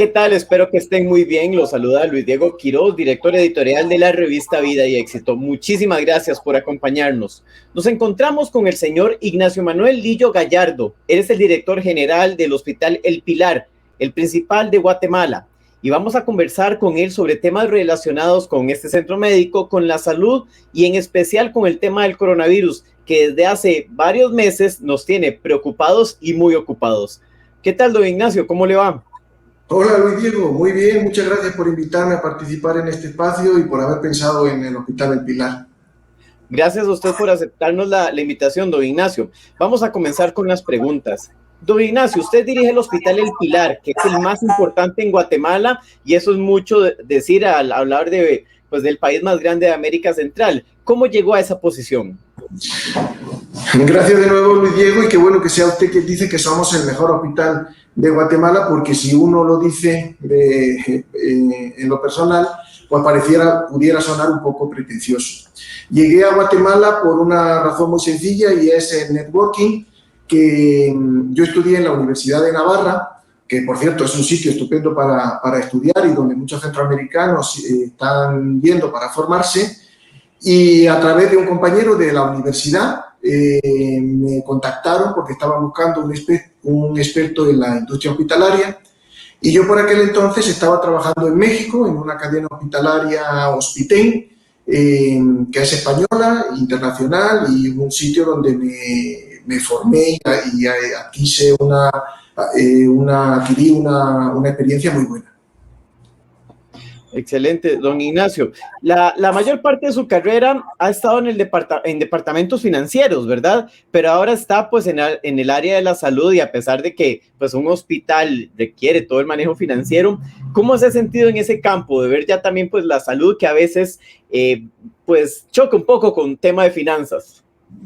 ¿qué tal? Espero que estén muy bien. Los saluda Luis Diego Quiroz, director editorial de la revista Vida y Éxito. Muchísimas gracias por acompañarnos. Nos encontramos con el señor Ignacio Manuel Lillo Gallardo. Él es el director general del Hospital El Pilar, el principal de Guatemala. Y vamos a conversar con él sobre temas relacionados con este centro médico, con la salud y en especial con el tema del coronavirus, que desde hace varios meses nos tiene preocupados y muy ocupados. ¿Qué tal, don Ignacio? ¿Cómo le va? Hola Luis Diego, muy bien, muchas gracias por invitarme a participar en este espacio y por haber pensado en el Hospital El Pilar. Gracias a usted por aceptarnos la invitación, don Ignacio. Vamos a comenzar con las preguntas. Don Ignacio, usted dirige el Hospital El Pilar, que es el más importante en Guatemala, y eso es mucho decir al hablar del país más grande de América Central. ¿Cómo llegó a esa posición? Gracias de nuevo Luis Diego, y qué bueno que sea usted quien dice que somos el mejor hospital de Guatemala, porque si uno lo dice en lo personal, pues pudiera sonar un poco pretencioso. Llegué a Guatemala por una razón muy sencilla, y es el networking, que yo estudié en la Universidad de Navarra, que por cierto es un sitio estupendo para estudiar y donde muchos centroamericanos están yendo para formarse, y a través de un compañero de la universidad me contactaron porque estaban buscando un experto en la industria hospitalaria, y yo por aquel entonces estaba trabajando en México en una cadena hospitalaria, Hospitén, que es española, internacional, y un sitio donde me formé y adquirí una experiencia muy buena. Excelente, don Ignacio. La mayor parte de su carrera ha estado en departamentos financieros, ¿verdad? Pero ahora está pues en el área de la salud, y a pesar de que pues un hospital requiere todo el manejo financiero, ¿cómo se ha sentido en ese campo de ver ya también pues la salud, que a veces pues choca un poco con tema de finanzas?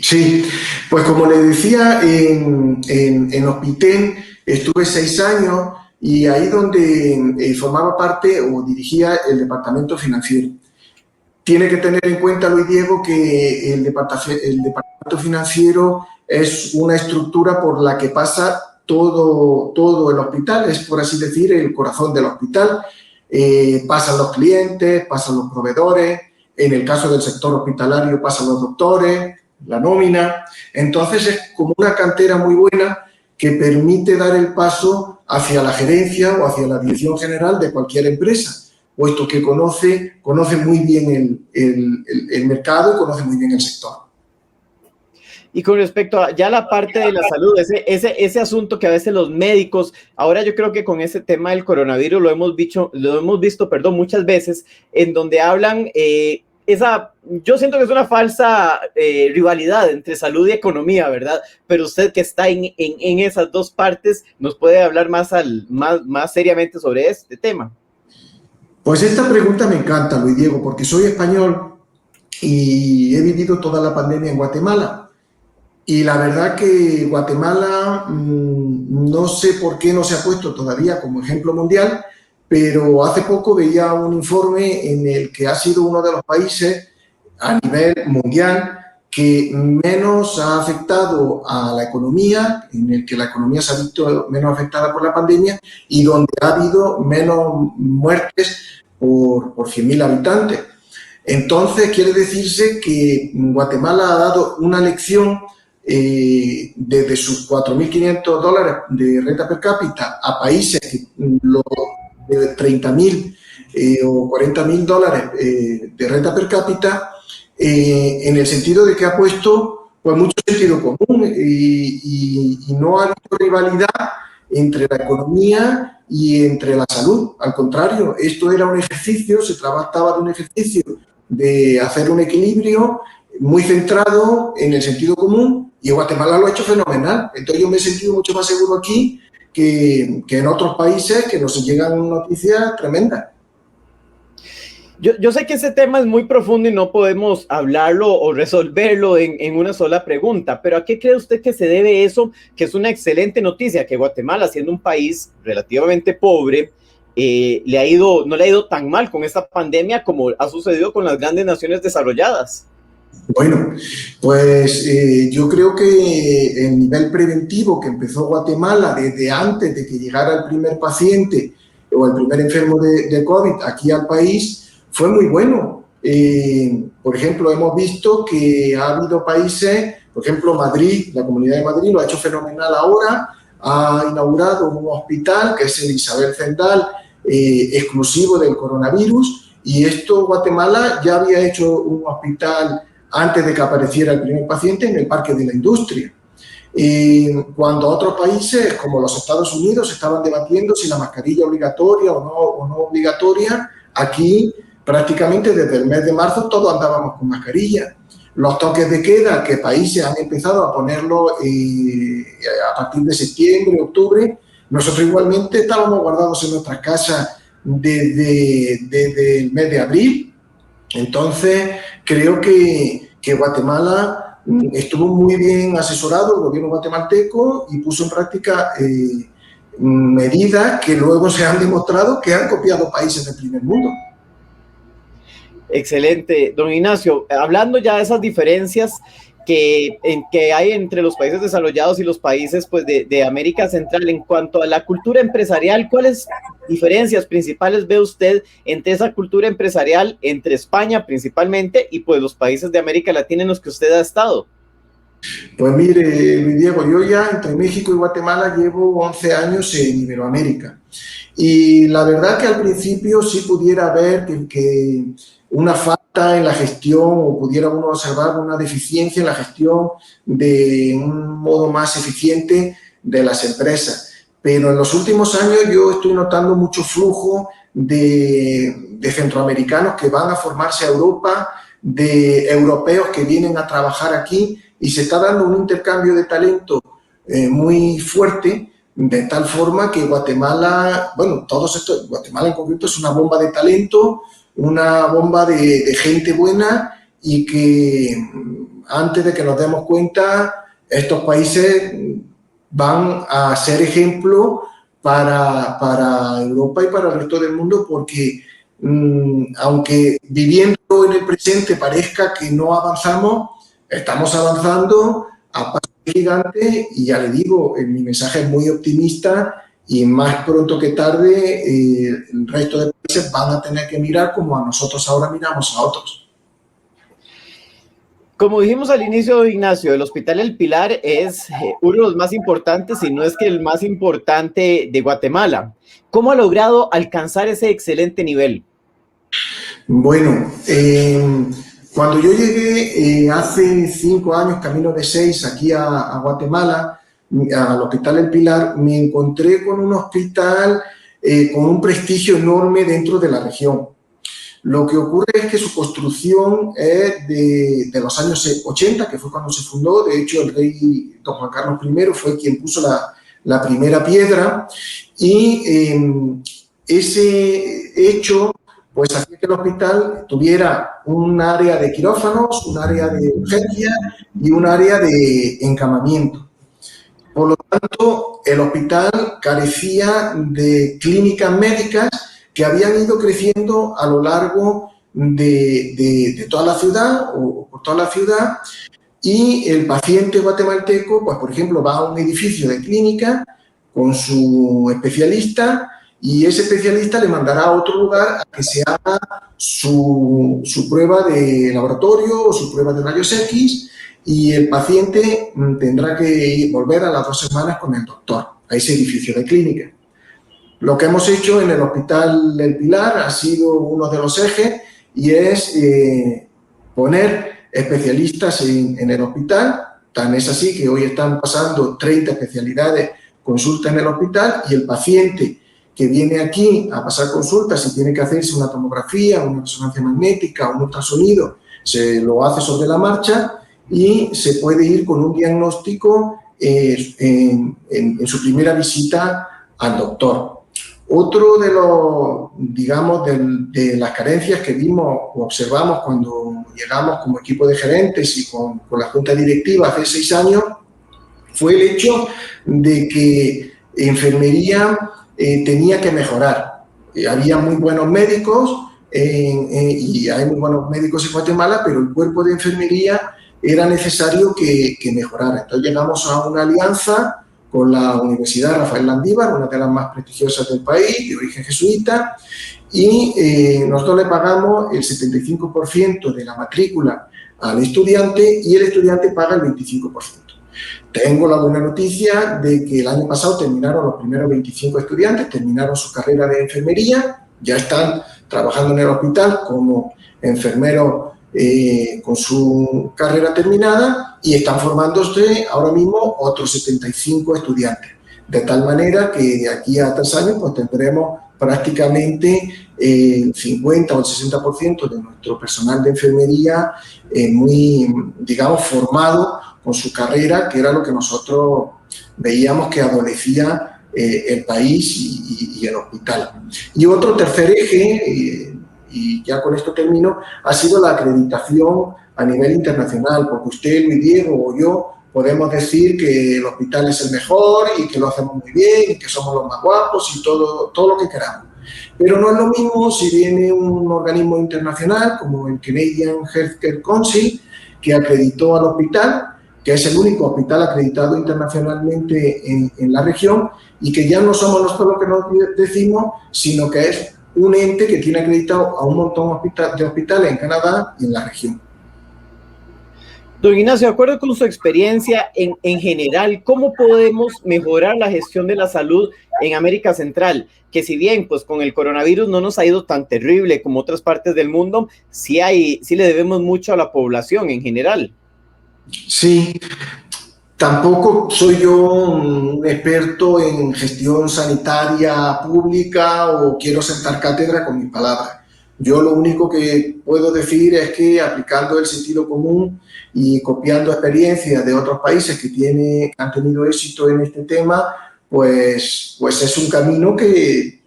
Sí, pues como le decía, en Hospitén estuve 6 años, y ahí donde formaba parte o dirigía el departamento financiero. Tiene que tener en cuenta, Luis Diego, que el departamento financiero es una estructura por la que pasa todo el hospital, es, por así decir, el corazón del hospital. Pasan los clientes, pasan los proveedores, en el caso del sector hospitalario pasan los doctores, la nómina. Entonces es como una cantera muy buena que permite dar el paso hacia la gerencia o hacia la dirección general de cualquier empresa, puesto que conoce muy bien el mercado y conoce muy bien el sector. Y con respecto a ya la parte de la salud, ese asunto que a veces los médicos, ahora yo creo que con ese tema del coronavirus lo hemos visto muchas veces, en donde hablan, yo siento que es una falsa rivalidad entre salud y economía, ¿verdad? Pero usted, que está en esas dos partes, nos puede hablar más seriamente sobre este tema. Pues esta pregunta me encanta, Luis Diego, porque soy español y he vivido toda la pandemia en Guatemala. Y la verdad que Guatemala, no sé por qué no se ha puesto todavía como ejemplo mundial, pero hace poco veía un informe en el que ha sido uno de los países a nivel mundial que menos ha afectado a la economía, en el que la economía se ha visto menos afectada por la pandemia, y donde ha habido menos muertes por 100.000 habitantes. Entonces, quiere decirse que Guatemala ha dado una lección desde sus $4.500 de renta per cápita a países que de 30.000 o $40.000 de renta per cápita, en el sentido de que ha puesto pues mucho sentido común, y no ha habido rivalidad entre la economía y entre la salud. Al contrario, esto era un ejercicio, se trataba de un ejercicio de hacer un equilibrio muy centrado en el sentido común, y Guatemala lo ha hecho fenomenal. Entonces yo me he sentido mucho más seguro aquí que en otros países, que nos llegan noticias tremendas. Yo sé que ese tema es muy profundo y no podemos hablarlo o resolverlo en una sola pregunta, pero ¿a qué cree usted que se debe eso? Que es una excelente noticia que Guatemala, siendo un país relativamente pobre, no le ha ido tan mal con esta pandemia como ha sucedido con las grandes naciones desarrolladas. Bueno, pues yo creo que el nivel preventivo que empezó Guatemala desde antes de que llegara el primer paciente, o el primer enfermo de COVID aquí al país, fue muy bueno. Por ejemplo, hemos visto que ha habido países, por ejemplo, Madrid, la Comunidad de Madrid lo ha hecho fenomenal ahora, ha inaugurado un hospital que es el Isabel Zendal, exclusivo del coronavirus, y esto Guatemala ya había hecho un hospital antes de que apareciera el primer paciente en el Parque de la Industria. Cuando otros países, como los Estados Unidos, estaban debatiendo si la mascarilla obligatoria o no obligatoria, aquí prácticamente desde el mes de marzo todos andábamos con mascarilla. Los toques de queda, que países han empezado a ponerlo a partir de septiembre, octubre, nosotros igualmente estábamos guardados en nuestras casas desde el mes de abril. Entonces, creo que Guatemala estuvo muy bien asesorado, el gobierno guatemalteco, y puso en práctica medidas que luego se han demostrado que han copiado países del primer mundo. Excelente. Don Ignacio, hablando ya de esas diferencias que hay entre los países desarrollados y los países pues, de América Central, en cuanto a la cultura empresarial, ¿cuáles diferencias principales ve usted entre esa cultura empresarial, entre España principalmente y pues los países de América Latina en los que usted ha estado? Pues mire, Luis Diego, yo ya entre México y Guatemala llevo 11 años en Iberoamérica. Y la verdad que al principio sí pudiera haber que una falta en la gestión o pudiera uno observar una deficiencia en la gestión de un modo más eficiente de las empresas. Pero en los últimos años yo estoy notando mucho flujo de centroamericanos que van a formarse a Europa, de europeos que vienen a trabajar aquí, y se está dando un intercambio de talento muy fuerte, de tal forma que Guatemala, bueno, Guatemala en concreto es una bomba de talento, una bomba de gente buena, y que antes de que nos demos cuenta, estos países van a ser ejemplo para Europa y para el resto del mundo, porque aunque viviendo en el presente parezca que no avanzamos, estamos avanzando a pasos gigantes, y ya le digo, mi mensaje es muy optimista, y más pronto que tarde el resto de países van a tener que mirar como a nosotros ahora miramos a otros. Como dijimos al inicio, Ignacio, el Hospital El Pilar es uno de los más importantes, si no es que el más importante de Guatemala. ¿Cómo ha logrado alcanzar ese excelente nivel? Bueno, cuando yo llegué hace 5 años, camino de 6, aquí a Guatemala, al Hospital El Pilar, me encontré con un hospital con un prestigio enorme dentro de la región. Lo que ocurre es que su construcción es de los años 80, que fue cuando se fundó. De hecho, el rey don Juan Carlos I fue quien puso la primera piedra, y ese hecho pues hacía que el hospital tuviera un área de quirófanos, un área de urgencia y un área de encamamiento. Por lo tanto, el hospital carecía de clínicas médicas que habían ido creciendo a lo largo de toda la ciudad o por toda la ciudad, y el paciente guatemalteco, pues por ejemplo, va a un edificio de clínica con su especialista, y ese especialista le mandará a otro lugar a que se haga su prueba de laboratorio o su prueba de rayos X, y el paciente tendrá que volver a las 2 semanas con el doctor a ese edificio de clínica. Lo que hemos hecho en el Hospital del Pilar ha sido uno de los ejes, y es poner especialistas en el hospital. Tan es así que hoy están pasando 30 especialidades consulta en el hospital, y el paciente que viene aquí a pasar consultas, si tiene que hacerse una tomografía, una resonancia magnética, un ultrasonido, se lo hace sobre la marcha, y se puede ir con un diagnóstico en su primera visita al doctor. Otro de los, digamos, de las carencias que vimos o observamos cuando llegamos como equipo de gerentes y con la junta directiva hace 6 años, fue el hecho de que enfermería tenía que mejorar. Había muy buenos médicos y hay muy buenos médicos en Guatemala, pero el cuerpo de enfermería era necesario que mejorara. Entonces llegamos a una alianza con la Universidad Rafael Landívar, una de las más prestigiosas del país, de origen jesuita, y nosotros le pagamos el 75% de la matrícula al estudiante y el estudiante paga el 25%. Tengo la buena noticia de que el año pasado terminaron los primeros 25 estudiantes, terminaron su carrera de enfermería, ya están trabajando en el hospital como enfermeros con su carrera terminada y están formándose ahora mismo otros 75 estudiantes. De tal manera que de aquí a 3 años pues tendremos prácticamente el 50 o el 60% de nuestro personal de enfermería muy, digamos, formado con su carrera, que era lo que nosotros veíamos que adolecía el país y el hospital. Y otro tercer eje, y ya con esto termino, ha sido la acreditación a nivel internacional, porque usted, Luis Diego o yo podemos decir que el hospital es el mejor y que lo hacemos muy bien y que somos los más guapos y todo lo que queramos. Pero no es lo mismo si viene un organismo internacional como el Canadian Healthcare Council, que acreditó al hospital, que es el único hospital acreditado internacionalmente en la región, y que ya no somos nosotros los que nos decimos, sino que es un ente que tiene acreditado a un montón de hospitales en Canadá y en la región. Don Ignacio, de acuerdo con su experiencia en general, ¿cómo podemos mejorar la gestión de la salud en América Central? Que si bien pues con el coronavirus no nos ha ido tan terrible como otras partes del mundo, sí le debemos mucho a la población en general. Sí, tampoco soy yo un experto en gestión sanitaria pública o quiero sentar cátedra con mis palabras. Yo lo único que puedo decir es que aplicando el sentido común y copiando experiencias de otros países que han tenido éxito en este tema, pues es un camino que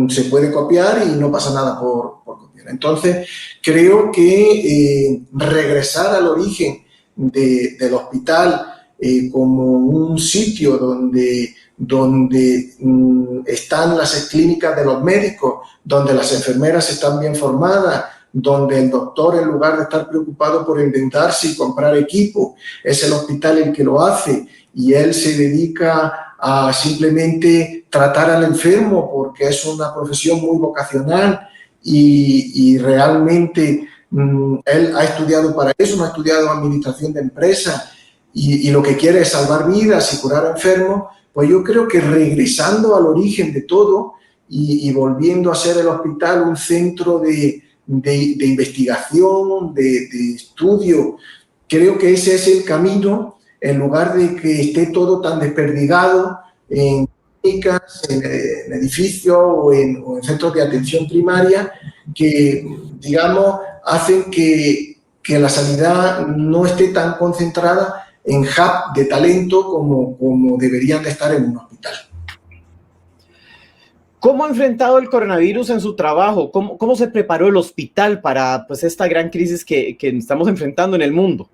se puede copiar y no pasa nada por copiar. Entonces, creo que regresar al origen del hospital como un sitio donde están las clínicas de los médicos, donde las enfermeras están bien formadas, donde el doctor, en lugar de estar preocupado por endeudarse y comprar equipo, es el hospital el que lo hace y él se dedica a simplemente tratar al enfermo porque es una profesión muy vocacional y realmente él ha estudiado para eso, no ha estudiado administración de empresas y lo que quiere es salvar vidas y curar enfermos. Pues yo creo que regresando al origen de todo y volviendo a ser el hospital un centro de investigación, de estudio, creo que ese es el camino, en lugar de que esté todo tan desperdigado en clínicas, en edificios o en centros de atención primaria, que, digamos, hacen que la sanidad no esté tan concentrada en hub de talento como deberían de estar en un hospital. ¿Cómo ha enfrentado el coronavirus en su trabajo? ¿Cómo se preparó el hospital para pues, esta gran crisis que estamos enfrentando en el mundo?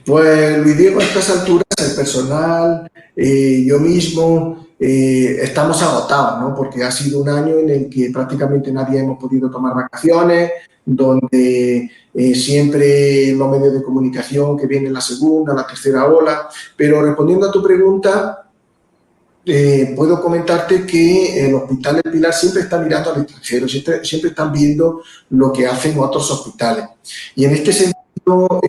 Pues Luis Diego, a estas alturas el personal, yo mismo, estamos agotados, ¿no? Porque ha sido un año en el que prácticamente nadie hemos podido tomar vacaciones, donde siempre los medios de comunicación que viene la segunda, la tercera ola. Pero respondiendo a tu pregunta, puedo comentarte que el Hospital del Pilar siempre está mirando al extranjero, siempre están viendo lo que hacen otros hospitales. Y en este sentido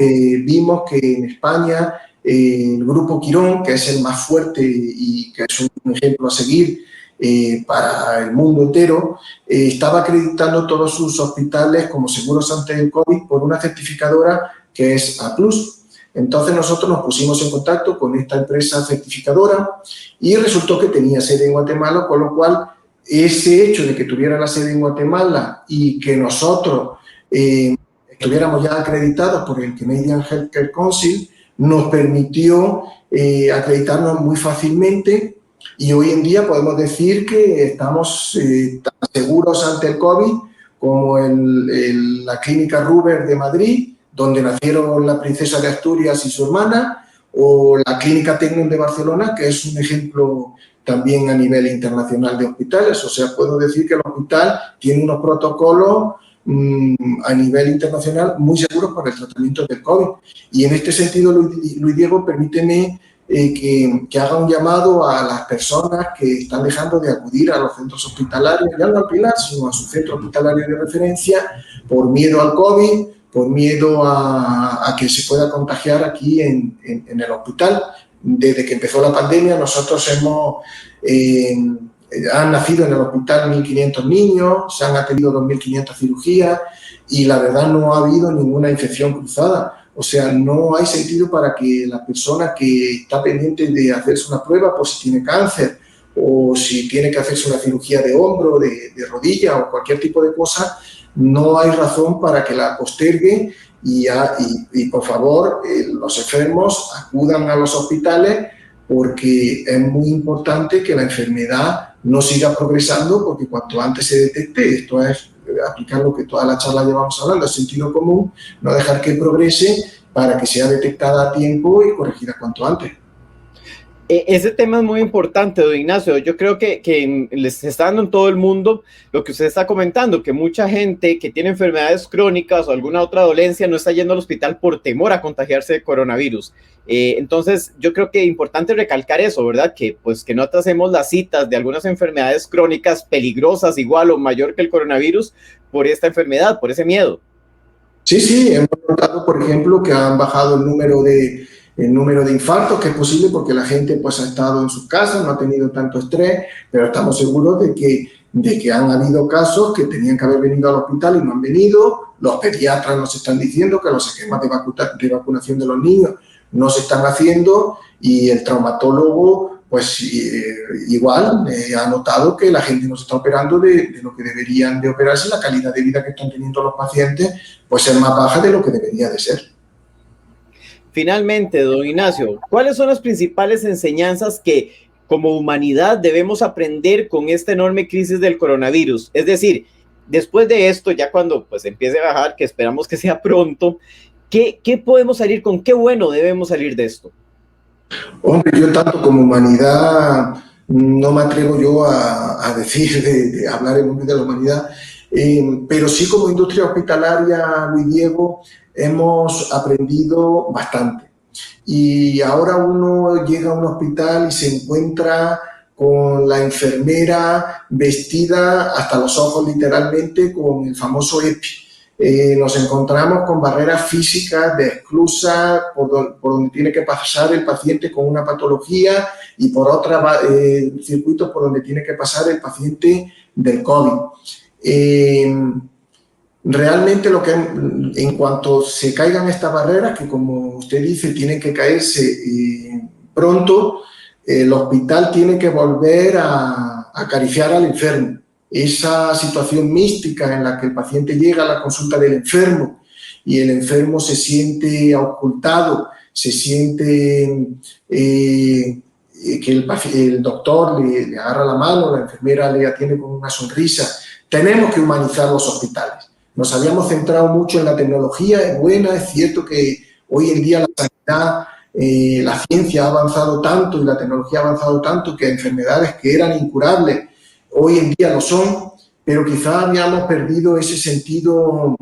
vimos que en España el Grupo Quirón, que es el más fuerte y que es un ejemplo a seguir para el mundo entero, estaba acreditando todos sus hospitales como seguros ante el COVID por una certificadora que es A+. Entonces nosotros nos pusimos en contacto con esta empresa certificadora y resultó que tenía sede en Guatemala, con lo cual ese hecho de que tuviera la sede en Guatemala y que nosotros estuviéramos ya acreditados por el Canadian Healthcare Council nos permitió acreditarnos muy fácilmente y hoy en día podemos decir que estamos tan seguros ante el COVID como la Clínica Ruber de Madrid, donde nacieron la princesa de Asturias y su hermana, o la Clínica Tecnon de Barcelona, que es un ejemplo también a nivel internacional de hospitales. O sea, puedo decir que el hospital tiene unos protocolos a nivel internacional muy seguros para el tratamiento del COVID. Y en este sentido, Luis Diego, permíteme que haga un llamado a las personas que están dejando de acudir a los centros hospitalarios, ya no al Pilar, sino a su centro hospitalario de referencia, por miedo al COVID, por miedo a que se pueda contagiar aquí en el hospital. Desde que empezó la pandemia, nosotros han nacido en el hospital 1.500 niños, se han atendido 2.500 cirugías y la verdad no ha habido ninguna infección cruzada. O sea, no hay sentido para que la persona que está pendiente de hacerse una prueba por si tiene cáncer o si tiene que hacerse una cirugía de hombro, de rodilla o cualquier tipo de cosa, no hay razón para que la postergue y por favor, los enfermos acudan a los hospitales porque es muy importante que la enfermedad no siga progresando, porque cuanto antes se detecte, esto es aplicar lo que toda la charla llevamos hablando, el sentido común, no dejar que progrese para que sea detectada a tiempo y corregida cuanto antes. Ese tema es muy importante, don Ignacio. Yo creo que les está dando en todo el mundo lo que usted está comentando, que mucha gente que tiene enfermedades crónicas o alguna otra dolencia no está yendo al hospital por temor a contagiarse de coronavirus. Entonces, yo creo que es importante recalcar eso, ¿verdad? Que pues que no atrasemos las citas de algunas enfermedades crónicas peligrosas, igual o mayor que el coronavirus, por esta enfermedad, por ese miedo. Sí, hemos notado, por ejemplo, que han bajado el número de infartos, que es posible porque la gente pues ha estado en sus casas, no ha tenido tanto estrés, pero estamos seguros de que han habido casos que tenían que haber venido al hospital y no han venido. Los pediatras nos están diciendo que los esquemas de vacunación de los niños no se están haciendo y el traumatólogo pues igual ha notado que la gente no se está operando de lo que deberían de operarse, la calidad de vida que están teniendo los pacientes pues es más baja de lo que debería de ser. Finalmente, don Ignacio, ¿cuáles son las principales enseñanzas que como humanidad debemos aprender con esta enorme crisis del coronavirus? Es decir, después de esto, ya cuando pues empiece a bajar, que esperamos que sea pronto, ¿qué podemos salir con? ¿Qué bueno debemos salir de esto? Hombre, yo tanto como humanidad no me atrevo yo a decir, de hablar en nombre de la humanidad, pero sí como industria hospitalaria, Luis Diego, hemos aprendido bastante. Y ahora uno llega a un hospital y se encuentra con la enfermera vestida hasta los ojos literalmente con el famoso EPI. Nos encontramos con barreras físicas de esclusas por donde tiene que pasar el paciente con una patología y por otros circuitos por donde tiene que pasar el paciente del COVID. Realmente en cuanto se caigan estas barreras, que como usted dice, tienen que caerse pronto, el hospital tiene que volver a acariciar al enfermo. Esa situación mística en la que el paciente llega a la consulta del enfermo y el enfermo se siente ocultado, se siente que el doctor le agarra la mano, la enfermera le atiende con una sonrisa. Tenemos que humanizar los hospitales. Nos habíamos centrado mucho en la tecnología, es buena, es cierto que hoy en día la sanidad, la ciencia ha avanzado tanto y la tecnología ha avanzado tanto que enfermedades que eran incurables hoy en día lo son, pero quizás habíamos perdido ese sentido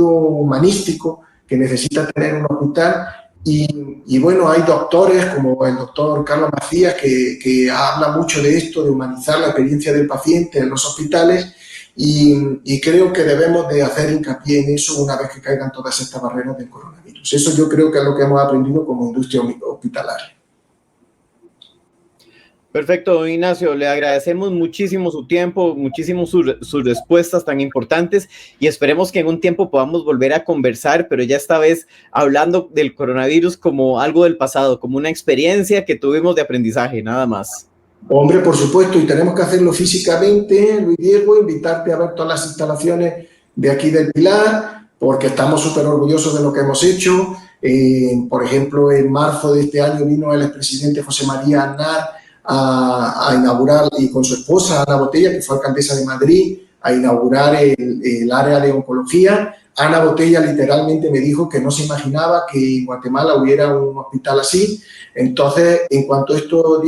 humanístico que necesita tener un hospital. Y bueno, hay doctores como el doctor Carlos Macías que habla mucho de esto, de humanizar la experiencia del paciente en los hospitales y creo que debemos de hacer hincapié en eso una vez que caigan todas estas barreras del coronavirus. Eso yo creo que es lo que hemos aprendido como industria hospitalaria. Perfecto, don Ignacio, le agradecemos muchísimo su tiempo, muchísimo sus respuestas tan importantes y esperemos que en un tiempo podamos volver a conversar, pero ya esta vez hablando del coronavirus como algo del pasado, como una experiencia que tuvimos de aprendizaje, nada más. Hombre, por supuesto, y tenemos que hacerlo físicamente, Luis Diego, invitarte a ver todas las instalaciones de aquí del Pilar, porque estamos súper orgullosos de lo que hemos hecho. Por ejemplo, en marzo de este año vino el expresidente José María Aznar a inaugurar, y con su esposa Ana Botella, que fue alcaldesa de Madrid, a inaugurar el área de oncología. Ana Botella literalmente me dijo que no se imaginaba que en Guatemala hubiera un hospital así. Entonces, en cuanto esto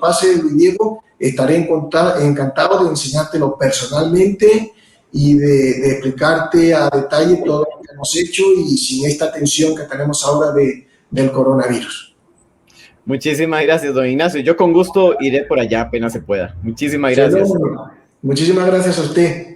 pase, Luis Diego, estaré encantado de enseñártelo personalmente y de explicarte a detalle todo lo que hemos hecho y sin esta tensión que tenemos ahora del coronavirus. Muchísimas gracias, don Ignacio. Yo con gusto iré por allá apenas se pueda. Muchísimas gracias. Fenómeno. Muchísimas gracias a usted.